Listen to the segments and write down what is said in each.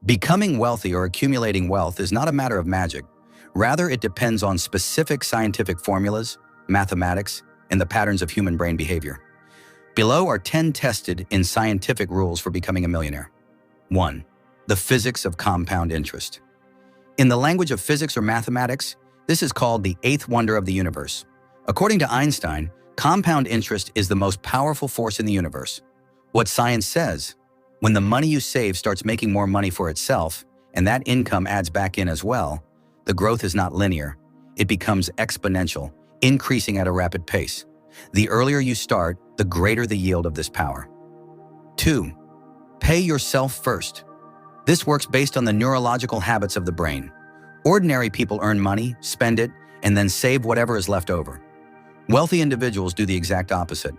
Becoming wealthy or accumulating wealth is not a matter of magic. Rather, it depends on specific scientific formulas, mathematics, and the patterns of human brain behavior. Below are 10 tested in scientific rules for becoming a millionaire. 1. The physics of compound interest. In the language of physics or mathematics, this is called the eighth wonder of the universe. According to Einstein, compound interest is the most powerful force in the universe. What science says, when the money you save starts making more money for itself, and that income adds back in as well, the growth is not linear. It becomes exponential, increasing at a rapid pace. The earlier you start, the greater the yield of this power. 2. Pay yourself first. This works based on the neurological habits of the brain. Ordinary people earn money, spend it, and then save whatever is left over. Wealthy individuals do the exact opposite.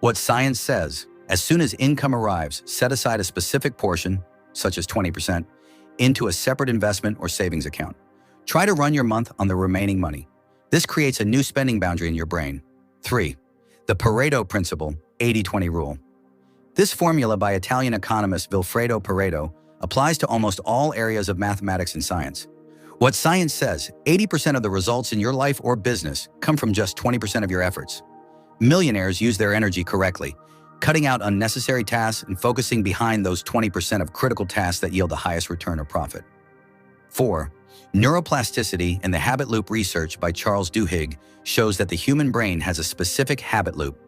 What science says, as soon as income arrives, set aside a specific portion, such as 20%, into a separate investment or savings account. Try to run your month on the remaining money. This creates a new spending boundary in your brain. 3. The Pareto principle, 80-20 rule. This formula by Italian economist Vilfredo Pareto applies to almost all areas of mathematics and science. What science says, 80% of the results in your life or business come from just 20% of your efforts. Millionaires use their energy correctly, cutting out unnecessary tasks and focusing behind those 20% of critical tasks that yield the highest return or profit. 4. Neuroplasticity and the habit loop research by Charles Duhigg shows that the human brain has a specific habit loop,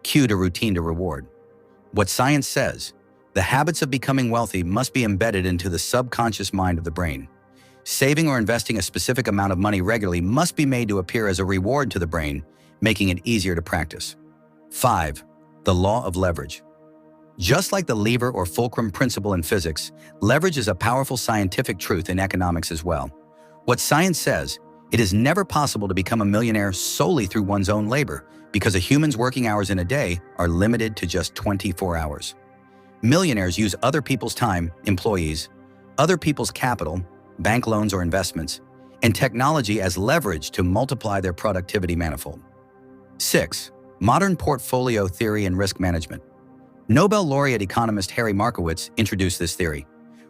cue to routine to reward. What science says, the habits of becoming wealthy must be embedded into the subconscious mind of the brain. Saving or investing a specific amount of money regularly must be made to appear as a reward to the brain, making it easier to practice. 5. The law of leverage. Just like the lever or fulcrum principle in physics, leverage is a powerful scientific truth in economics as well. What science says, it is never possible to become a millionaire solely through one's own labor because a human's working hours in a day are limited to just 24 hours. Millionaires use other people's time, employees, other people's capital, bank loans or investments, and technology as leverage to multiply their productivity manifold. 6. Modern portfolio theory and risk management. Nobel laureate economist Harry Markowitz introduced this theory.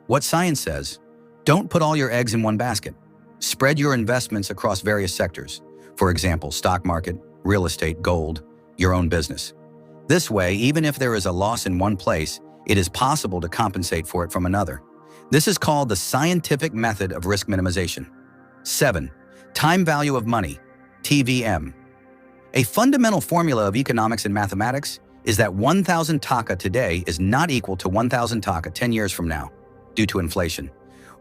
What science says, don't put all your eggs in one basket. Spread your investments across various sectors. For example, stock market, real estate, gold, your own business. This way, even if there is a loss in one place, it is possible to compensate for it from another. This is called the scientific method of risk minimization. 7. Time value of money, TVM. A fundamental formula of economics and mathematics is that 1,000 taka today is not equal to 1,000 taka 10 years from now, due to inflation.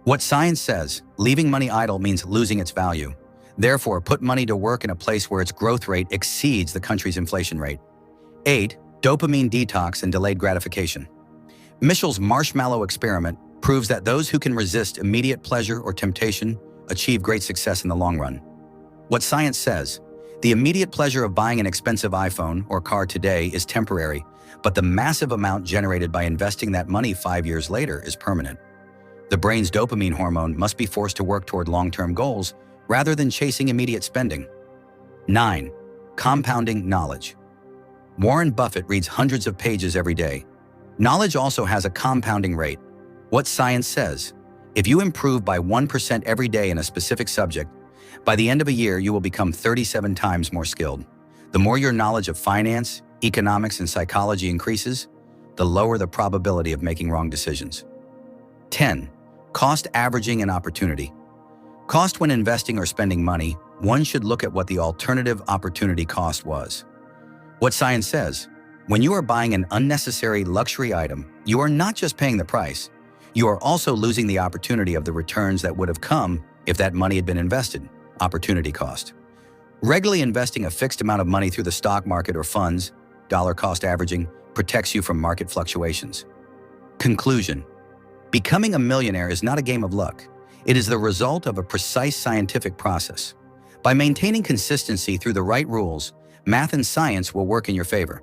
What science says, leaving money idle means losing its value. Therefore, put money to work in a place where its growth rate exceeds the country's inflation rate. 8. Dopamine detox and delayed gratification. Mitchell's marshmallow experiment proves that those who can resist immediate pleasure or temptation achieve great success in the long run. What science says, the immediate pleasure of buying an expensive iPhone or car today is temporary, but the massive amount generated by investing that money 5 years later is permanent. The brain's dopamine hormone must be forced to work toward long-term goals rather than chasing immediate spending. 9. Compounding knowledge. Warren Buffett reads hundreds of pages every day. Knowledge also has a compounding rate. What science says, if you improve by 1% every day in a specific subject, by the end of a year you will become 37 times more skilled. The more your knowledge of finance, economics, and psychology increases, the lower the probability of making wrong decisions. 10. Cost averaging and opportunity. Cost when investing or spending money, one should look at what the alternative opportunity cost was. What science says, when you are buying an unnecessary luxury item, you are not just paying the price, you are also losing the opportunity of the returns that would have come if that money had been invested, opportunity cost. Regularly investing a fixed amount of money through the stock market or funds, dollar cost averaging, protects you from market fluctuations. Conclusion. Becoming a millionaire is not a game of luck. It is the result of a precise scientific process. By maintaining consistency through the right rules, math and science will work in your favor.